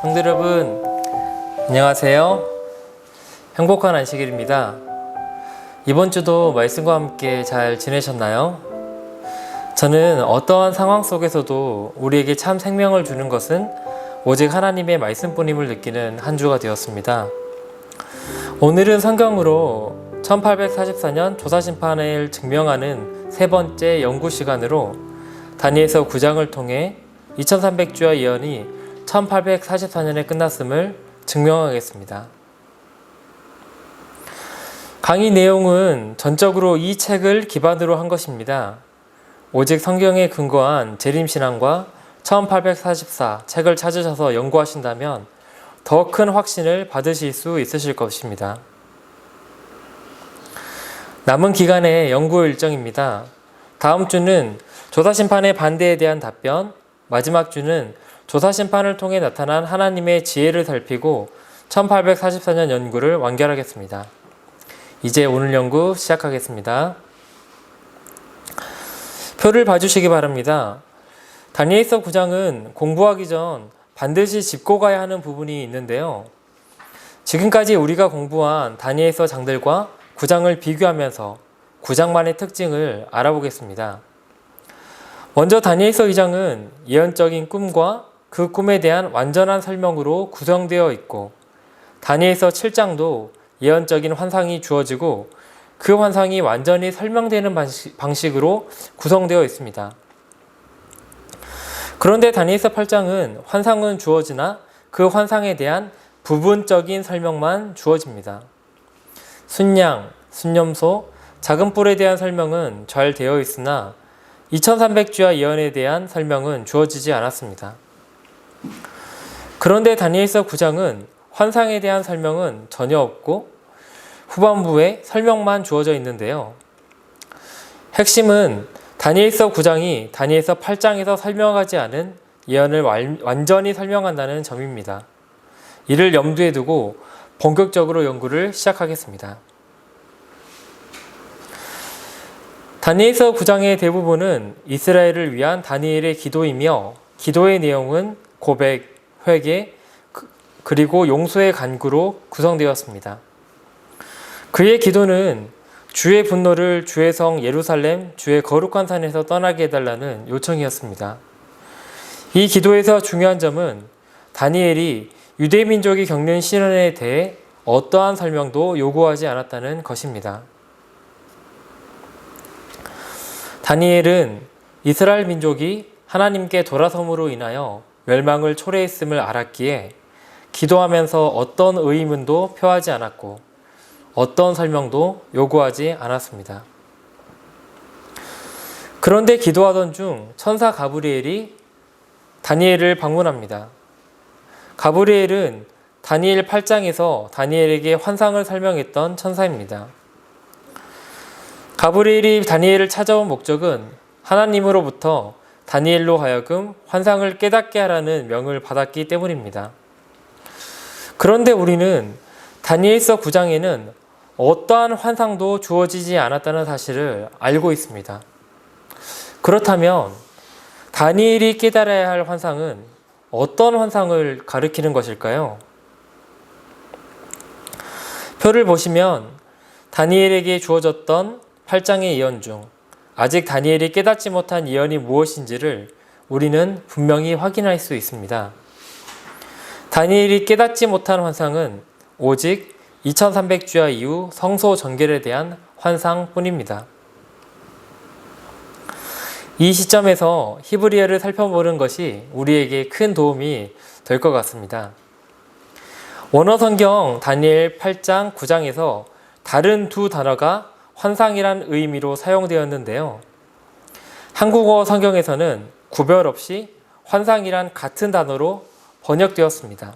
성도 여러분, 안녕하세요. 행복한 안식일입니다. 이번 주도 말씀과 함께 잘 지내셨나요? 저는 어떠한 상황 속에서도 우리에게 참 생명을 주는 것은 오직 하나님의 말씀뿐임을 느끼는 한 주가 되었습니다. 오늘은 성경으로 1844년 조사심판을 증명하는 세 번째 연구 시간으로 다니엘서 9장을 통해 2300주의 예언이 1844년에 끝났음을 증명하겠습니다. 강의 내용은 전적으로 이 책을 기반으로 한 것입니다. 오직 성경에 근거한 재림신앙과 1844 책을 찾으셔서 연구하신다면 더 큰 확신을 받으실 수 있으실 것입니다. 남은 기간의 연구 일정입니다. 다음 주는 조사심판의 반대에 대한 답변, 마지막 주는 조사심판을 통해 나타난 하나님의 지혜를 살피고 1844년 연구를 완결하겠습니다. 이제 오늘 연구 시작하겠습니다. 표를 봐주시기 바랍니다. 다니엘서 9장은 공부하기 전 반드시 짚고 가야 하는 부분이 있는데요. 지금까지 우리가 공부한 다니엘서 장들과 9장을 비교하면서 9장만의 특징을 알아보겠습니다. 먼저 다니엘서 2장은 예언적인 꿈과 그 꿈에 대한 완전한 설명으로 구성되어 있고, 다니엘서 7장도 예언적인 환상이 주어지고 그 환상이 완전히 설명되는 방식으로 구성되어 있습니다. 그런데 다니엘서 8장은 환상은 주어지나 그 환상에 대한 부분적인 설명만 주어집니다. 순양, 순념소, 작은 뿔에 대한 설명은 잘 되어 있으나 2300주야 예언에 대한 설명은 주어지지 않았습니다. 그런데 다니엘서 9장은 환상에 대한 설명은 전혀 없고 후반부에 설명만 주어져 있는데요. 핵심은 다니엘서 9장이 다니엘서 8장에서 설명하지 않은 예언을 완전히 설명한다는 점입니다. 이를 염두에 두고 본격적으로 연구를 시작하겠습니다. 다니엘서 9장의 대부분은 이스라엘을 위한 다니엘의 기도이며, 기도의 내용은 고백, 회개, 그리고 용서의 간구로 구성되었습니다. 그의 기도는 주의 분노를 주의 성 예루살렘, 주의 거룩한 산에서 떠나게 해달라는 요청이었습니다. 이 기도에서 중요한 점은 다니엘이 유대민족이 겪는 시련에 대해 어떠한 설명도 요구하지 않았다는 것입니다. 다니엘은 이스라엘 민족이 하나님께 돌아섬으로 인하여 멸망을 초래했음을 알았기에 기도하면서 어떤 의문도 표하지 않았고 어떤 설명도 요구하지 않았습니다. 그런데 기도하던 중 천사 가브리엘이 다니엘을 방문합니다. 가브리엘은 다니엘 8장에서 다니엘에게 환상을 설명했던 천사입니다. 가브리엘이 다니엘을 찾아온 목적은 하나님으로부터 다니엘로 하여금 환상을 깨닫게 하라는 명을 받았기 때문입니다. 그런데 우리는 다니엘서 9장에는 어떠한 환상도 주어지지 않았다는 사실을 알고 있습니다. 그렇다면 다니엘이 깨달아야 할 환상은 어떤 환상을 가리키는 것일까요? 표를 보시면 다니엘에게 주어졌던 8장의 예언 중 아직 다니엘이 깨닫지 못한 예언이 무엇인지를 우리는 분명히 확인할 수 있습니다. 다니엘이 깨닫지 못한 환상은 오직 2300주야 이후 성소 정결에 대한 환상뿐입니다. 이 시점에서 히브리어를 살펴보는 것이 우리에게 큰 도움이 될 것 같습니다. 원어 성경 다니엘 8장, 9장에서 다른 두 단어가 환상이란 의미로 사용되었는데요. 한국어 성경에서는 구별 없이 환상이란 같은 단어로 번역되었습니다.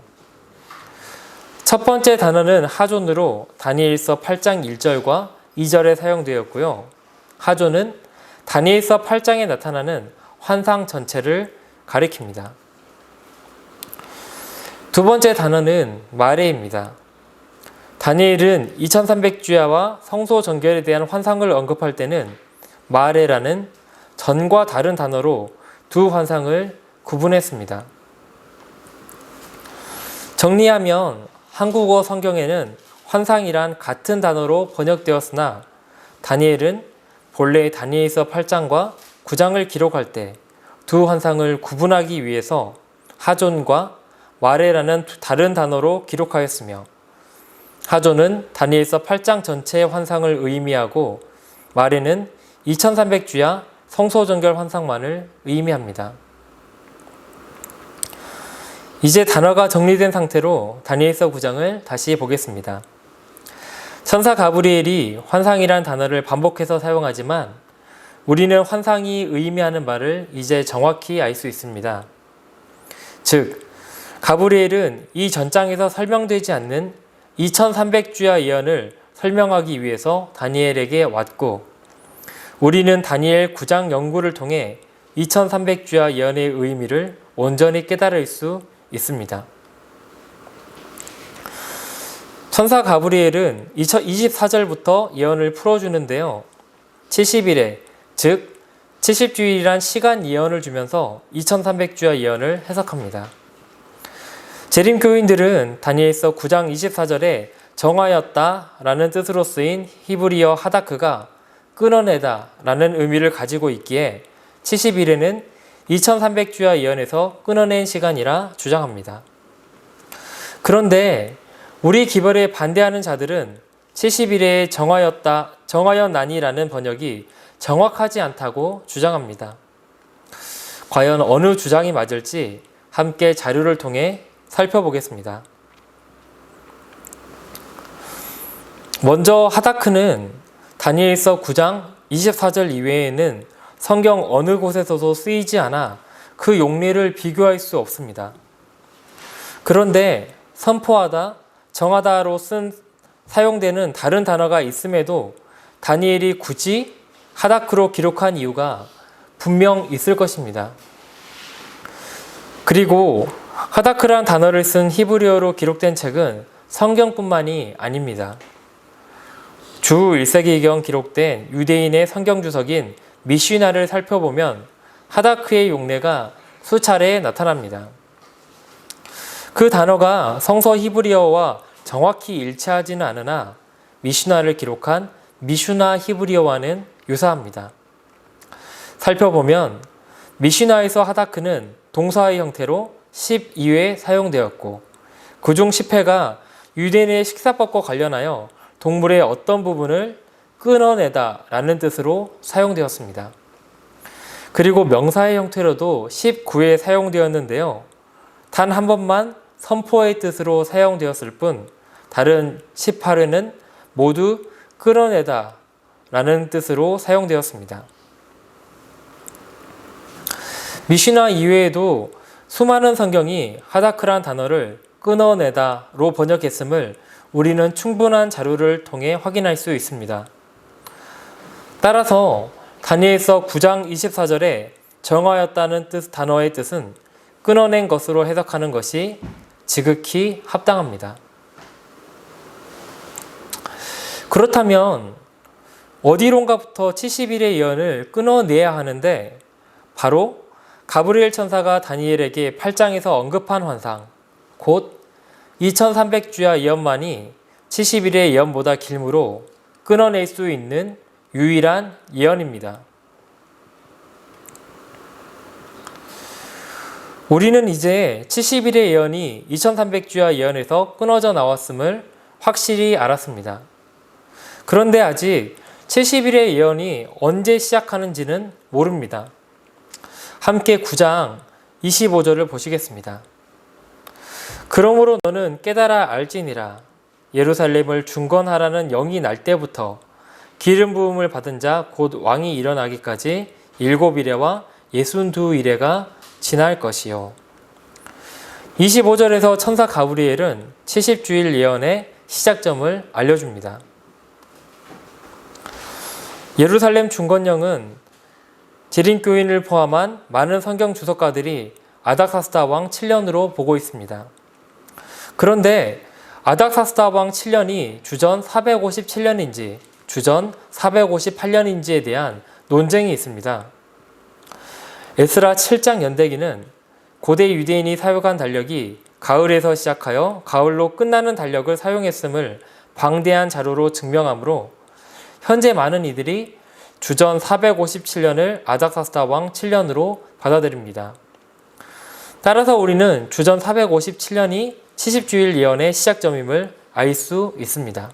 첫 번째 단어는 하존으로 다니엘서 8장 1절과 2절에 사용되었고요. 하존은 다니엘서 8장에 나타나는 환상 전체를 가리킵니다. 두 번째 단어는 마레입니다. 다니엘은 2300주야와 성소 정결에 대한 환상을 언급할 때는 마레라는 전과 다른 단어로 두 환상을 구분했습니다. 정리하면 한국어 성경에는 환상이란 같은 단어로 번역되었으나 다니엘은 본래 다니엘서 8장과 9장을 기록할 때 두 환상을 구분하기 위해서 하존과 마레라는 다른 단어로 기록하였으며 하존은 다니엘서 8장 전체의 환상을 의미하고 마레는 2300주야 성소정결 환상만을 의미합니다. 이제 단어가 정리된 상태로 다니엘서 9장을 다시 보겠습니다. 천사 가브리엘이 환상이란 단어를 반복해서 사용하지만 우리는 환상이 의미하는 바를 이제 정확히 알 수 있습니다. 즉, 가브리엘은 이 전장에서 설명되지 않는 2300주야 예언을 설명하기 위해서 다니엘에게 왔고 우리는 다니엘 9장 연구를 통해 2300주야 예언의 의미를 온전히 깨달을 수 있습니다. 천사 가브리엘은 24절부터 예언을 풀어주는데요. 70일에 즉 70주일이란 시간 예언을 주면서 2300주야 예언을 해석합니다. 재림교인들은 다니엘서 9장 24절에 정하였다 라는 뜻으로 쓰인 히브리어 하다크가 끊어내다 라는 의미를 가지고 있기에 70일에는 2300주야 예언에서 끊어낸 시간이라 주장합니다. 그런데 우리 기벌에 반대하는 자들은 70일에 정하였나니라는 번역이 정확하지 않다고 주장합니다. 과연 어느 주장이 맞을지 함께 자료를 통해 살펴보겠습니다. 먼저 하다크는 다니엘서 9장 24절 이외에는 성경 어느 곳에서도 쓰이지 않아 그 용례를 비교할 수 없습니다. 그런데 선포하다, 정하다로 사용되는 다른 단어가 있음에도 다니엘이 굳이 하다크로 기록한 이유가 분명 있을 것입니다. 그리고 하다크란 단어를 쓴 히브리어로 기록된 책은 성경뿐만이 아닙니다. 주 1세기경 기록된 유대인의 성경 주석인 미시나를 살펴보면 하다크의 용례가 수차례 나타납니다. 그 단어가 성서 히브리어와 정확히 일치하지는 않으나 미시나를 기록한 미슈나 히브리어와는 유사합니다. 살펴보면 미시나에서 하다크는 동사의 형태로 12회 사용되었고 그중 10회가 유대인의 식사법과 관련하여 동물의 어떤 부분을 끊어내다 라는 뜻으로 사용되었습니다. 그리고 명사의 형태로도 19회 사용되었는데요. 단 한 번만 선포의 뜻으로 사용되었을 뿐 다른 18회는 모두 끊어내다 라는 뜻으로 사용되었습니다. 미시나 이외에도 수많은 성경이 하다크란 단어를 끊어내다로 번역했음을 우리는 충분한 자료를 통해 확인할 수 있습니다. 따라서 다니엘서 9장 24절에 정하였다는 단어의 뜻은 끊어낸 것으로 해석하는 것이 지극히 합당합니다. 그렇다면 어디론가부터 70일의 예언을 끊어내야 하는데 바로 가브리엘 천사가 다니엘에게 8장에서 언급한 환상, 곧 2300주야 예언만이 70일의 예언보다 길므로 끊어낼 수 있는 유일한 예언입니다. 우리는 이제 70일의 예언이 2300주야 예언에서 끊어져 나왔음을 확실히 알았습니다. 그런데 아직 70일의 예언이 언제 시작하는지는 모릅니다. 함께 9장 25절을 보시겠습니다. 그러므로 너는 깨달아 알지니라. 예루살렘을 중건하라는 영이 날 때부터 기름 부음을 받은 자 곧 왕이 일어나기까지 7이레와 62이레가 지날 것이요. 25절에서 천사 가브리엘은 70주일 예언의 시작점을 알려줍니다. 예루살렘 중건령은 재림교인을 포함한 많은 성경 주석가들이 아닥사스다 왕 7년으로 보고 있습니다. 그런데 아닥사스다 왕 7년이 주전 457년인지 주전 458년인지에 대한 논쟁이 있습니다. 에스라 7장 연대기는 고대 유대인이 사용한 달력이 가을에서 시작하여 가을로 끝나는 달력을 사용했음을 방대한 자료로 증명하므로 현재 많은 이들이 주전 457년을 아닥사스다 왕 7년으로 받아들입니다. 따라서 우리는 주전 457년이 70주일 예언의 시작점임을 알 수 있습니다.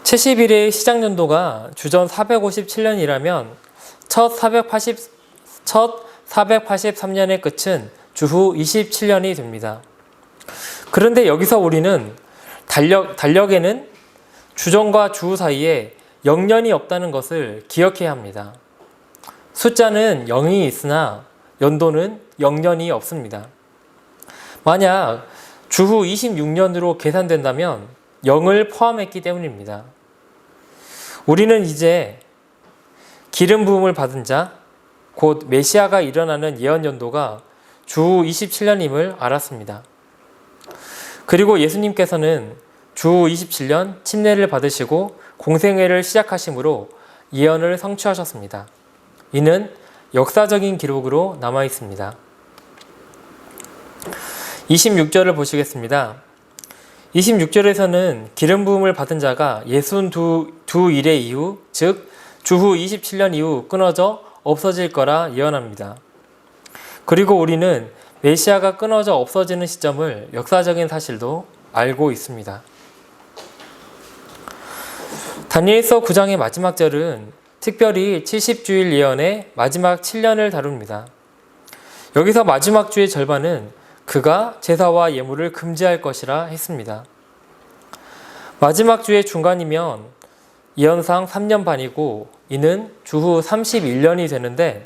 70일의 시작연도가 주전 457년이라면 첫 483년의 끝은 주후 27년이 됩니다. 그런데 여기서 우리는 달력에는 주전과 주후 사이에 0년이 없다는 것을 기억해야 합니다. 숫자는 0이 있으나 연도는 0년이 없습니다. 만약 주후 26년으로 계산된다면 0을 포함했기 때문입니다. 우리는 이제 기름 부음을 받은 자, 곧 메시아가 일어나는 예언 연도가 주후 27년임을 알았습니다. 그리고 예수님께서는 주후 27년 침례를 받으시고 공생애를 시작하심으로 예언을 성취하셨습니다. 이는 역사적인 기록으로 남아 있습니다. 26절을 보시겠습니다. 26절에서는 기름 부음을 받은 자가 62일의 이후, 즉 주후 27년 이후 끊어져 없어질 거라 예언합니다. 그리고 우리는 메시아가 끊어져 없어지는 시점을 역사적인 사실도 알고 있습니다. 다니엘서 9장의 마지막 절은 특별히 70주일 예언의 마지막 7년을 다룹니다. 여기서 마지막 주의 절반은 그가 제사와 예물을 금지할 것이라 했습니다. 마지막 주의 중간이면 예언상 3년 반이고 이는 주후 31년이 되는데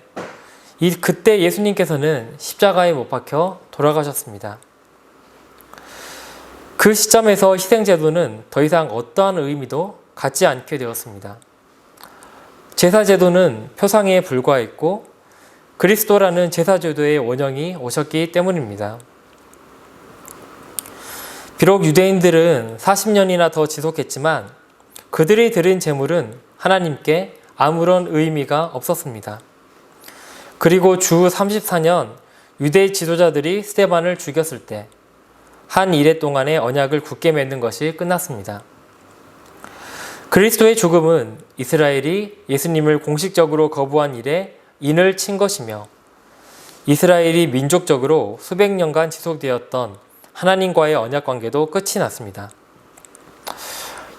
그때 예수님께서는 십자가에 못 박혀 돌아가셨습니다. 그 시점에서 희생제도는 더 이상 어떠한 의미도 갖지 않게 되었습니다. 제사제도는 표상에 불과했고 그리스도라는 제사제도의 원형이 오셨기 때문입니다. 비록 유대인들은 40년이나 더 지속했지만 그들이 드린 제물은 하나님께 아무런 의미가 없었습니다. 그리고 주 34년 유대 지도자들이 스데반을 죽였을 때 한 이래 동안의 언약을 굳게 맺는 것이 끝났습니다. 그리스도의 죽음은 이스라엘이 예수님을 공식적으로 거부한 이래 인을 친 것이며 이스라엘이 민족적으로 수백 년간 지속되었던 하나님과의 언약 관계도 끝이 났습니다.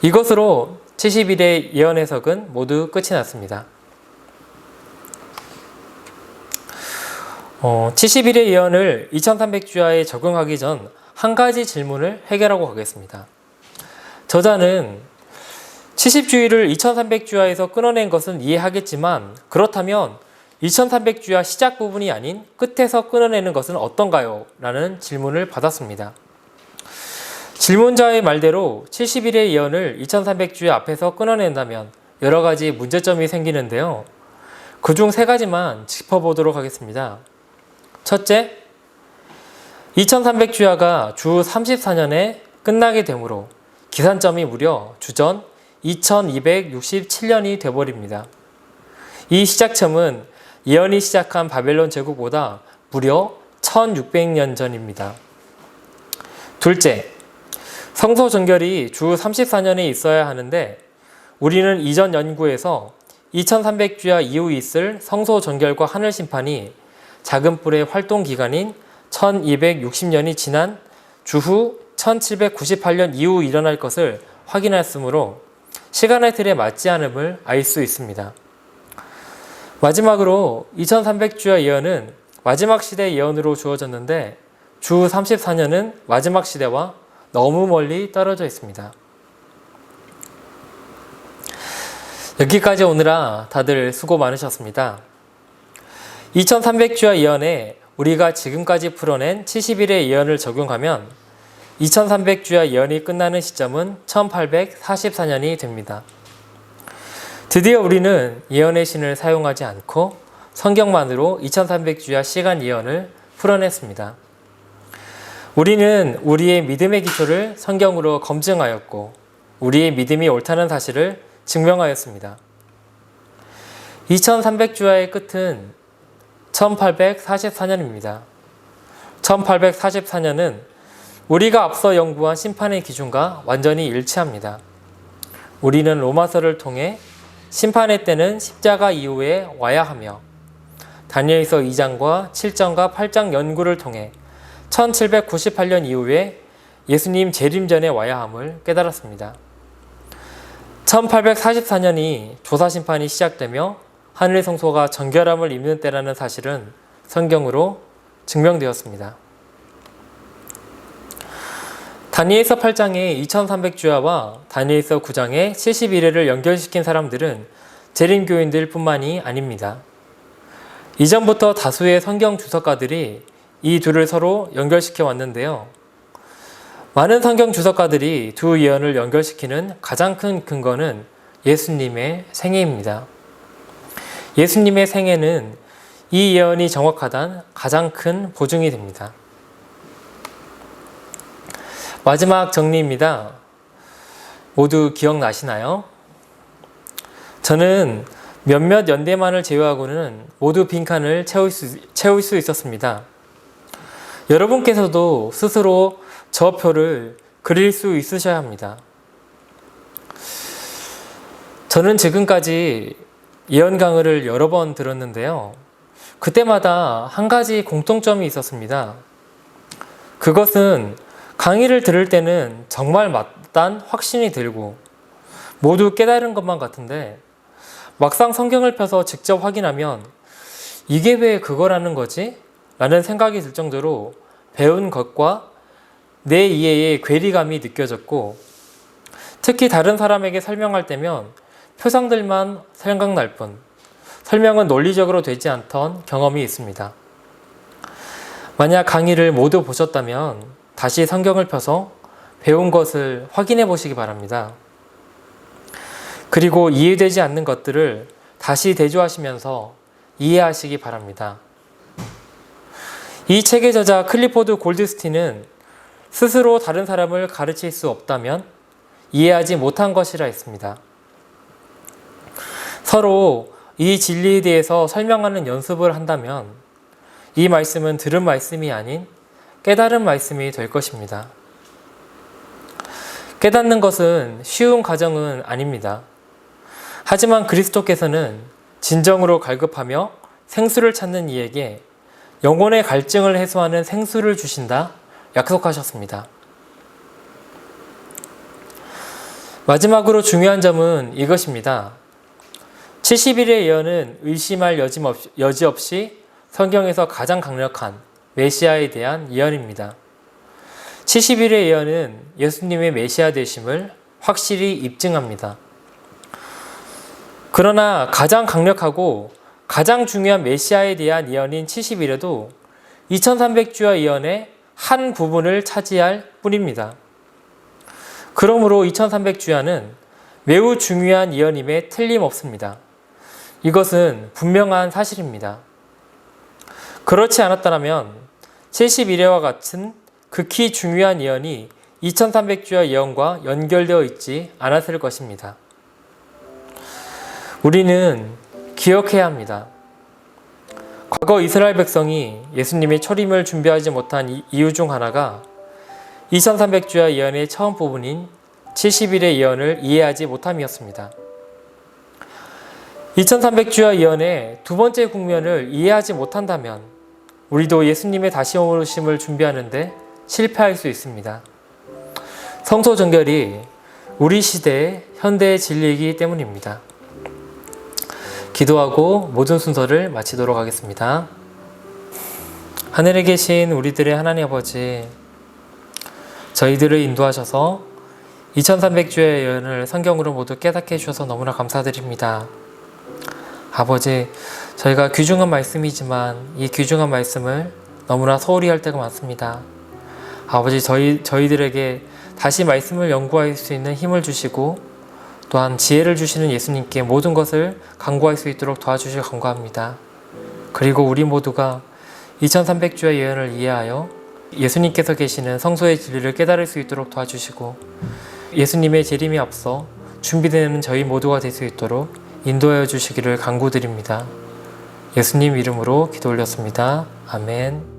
이것으로 70일의 예언 해석은 모두 끝이 났습니다. 70일의 예언을 2300주야에 적용하기 전 한 가지 질문을 해결하고 가겠습니다. 저자는 70주일을 2300주야에서 끊어낸 것은 이해하겠지만 그렇다면 2300주야 시작 부분이 아닌 끝에서 끊어내는 것은 어떤가요? 라는 질문을 받았습니다. 질문자의 말대로 70일의 예언을 2300주야 앞에서 끊어낸다면 여러 가지 문제점이 생기는데요. 그중 세 가지만 짚어보도록 하겠습니다. 첫째, 2300주야가 주 34년에 끝나게 되므로 기산점이 무려 주전 2267년이 되어버립니다. 이 시작점은 예언이 시작한 바벨론 제국보다 무려 1600년 전입니다. 둘째, 성소 정결이 주 34년에 있어야 하는데 우리는 이전 연구에서 2300주야 이후 있을 성소 정결과 하늘 심판이 작은 뿔의 활동 기간인 1260년이 지난 주후 1798년 이후 일어날 것을 확인했으므로 시간의 틀에 맞지 않음을 알 수 있습니다. 마지막으로 2300주야 예언은 마지막 시대 예언으로 주어졌는데 주 34년은 마지막 시대와 너무 멀리 떨어져 있습니다. 여기까지 오느라 다들 수고 많으셨습니다. 2300주야 예언에 우리가 지금까지 풀어낸 70일의 예언을 적용하면 2300주야 예언이 끝나는 시점은 1844년이 됩니다. 드디어 우리는 예언의 신을 사용하지 않고 성경만으로 2300주야 시간 예언을 풀어냈습니다. 우리는 우리의 믿음의 기초를 성경으로 검증하였고 우리의 믿음이 옳다는 사실을 증명하였습니다. 2300주야의 끝은 1844년입니다. 1844년은 우리가 앞서 연구한 심판의 기준과 완전히 일치합니다. 우리는 로마서를 통해 심판의 때는 십자가 이후에 와야 하며 다니엘서 2장과 7장과 8장 연구를 통해 1798년 이후에 예수님 재림 전에 와야 함을 깨달았습니다. 1844년이 조사심판이 시작되며 하늘의 성소가 정결함을 입는 때라는 사실은 성경으로 증명되었습니다. 다니엘서 8장의 2300주야와 다니엘서 9장의 71회를 연결시킨 사람들은 재림교인들 뿐만이 아닙니다. 이전부터 다수의 성경 주석가들이 이 둘을 서로 연결시켜 왔는데요. 많은 성경 주석가들이 두 예언을 연결시키는 가장 큰 근거는 예수님의 생애입니다. 예수님의 생애는 이 예언이 정확하다는 가장 큰 보증이 됩니다. 마지막 정리입니다. 모두 기억나시나요? 저는 몇몇 연대만을 제외하고는 모두 빈칸을 채울 수 있었습니다. 여러분께서도 스스로 저 표를 그릴 수 있으셔야 합니다. 저는 지금까지 예언 강의를 여러 번 들었는데요. 그때마다 한 가지 공통점이 있었습니다. 그것은 강의를 들을 때는 정말 맞다는 확신이 들고 모두 깨달은 것만 같은데 막상 성경을 펴서 직접 확인하면 이게 왜 그거라는 거지? 라는 생각이 들 정도로 배운 것과 내 이해의 괴리감이 느껴졌고 특히 다른 사람에게 설명할 때면 표상들만 생각날 뿐 설명은 논리적으로 되지 않던 경험이 있습니다. 만약 강의를 모두 보셨다면 다시 성경을 펴서 배운 것을 확인해 보시기 바랍니다. 그리고 이해되지 않는 것들을 다시 대조하시면서 이해하시기 바랍니다. 이 책의 저자 클리포드 골드스틴은 스스로 다른 사람을 가르칠 수 없다면 이해하지 못한 것이라 했습니다. 서로 이 진리에 대해서 설명하는 연습을 한다면 이 말씀은 들은 말씀이 아닌 깨달은 말씀이 될 것입니다. 깨닫는 것은 쉬운 과정은 아닙니다. 하지만 그리스도께서는 진정으로 갈급하며 생수를 찾는 이에게 영혼의 갈증을 해소하는 생수를 주신다 약속하셨습니다. 마지막으로 중요한 점은 이것입니다. 70일의 예언은 의심할 여지 없이 성경에서 가장 강력한 메시아에 대한 예언입니다. 70일의 예언은 예수님의 메시아 되심을 확실히 입증합니다. 그러나 가장 강력하고 가장 중요한 메시아에 대한 예언인 70일에도 2300주야 예언의 한 부분을 차지할 뿐입니다. 그러므로 2300주야는 매우 중요한 예언임에 틀림없습니다. 이것은 분명한 사실입니다. 그렇지 않았다면 71회와 같은 극히 중요한 예언이 2300주야 예언과 연결되어 있지 않았을 것입니다. 우리는 기억해야 합니다. 과거 이스라엘 백성이 예수님의 초림을 준비하지 못한 이유 중 하나가 2300주야 예언의 처음 부분인 70일의 예언을 이해하지 못함이었습니다. 2300주야 예언의 두 번째 국면을 이해하지 못한다면 우리도 예수님의 다시 오심을 준비하는데 실패할 수 있습니다. 성소 정결이 우리 시대의 현대의 진리이기 때문입니다. 기도하고 모든 순서를 마치도록 하겠습니다. 하늘에 계신 우리들의 하나님 아버지, 저희들을 인도하셔서 2300주의 예언을 성경으로 모두 깨닫게 해주셔서 너무나 감사드립니다. 아버지, 저희가 귀중한 말씀이지만 이 귀중한 말씀을 너무나 소홀히 할 때가 많습니다. 아버지, 저희들에게 다시 말씀을 연구할 수 있는 힘을 주시고 또한 지혜를 주시는 예수님께 모든 것을 간구할 수 있도록 도와주시길 간구합니다. 그리고 우리 모두가 2300주의 예언을 이해하여 예수님께서 계시는 성소의 진리를 깨달을 수 있도록 도와주시고 예수님의 재림이 앞서 준비되는 저희 모두가 될 수 있도록 인도하여 주시기를 간구드립니다. 예수님 이름으로 기도 올렸습니다. 아멘.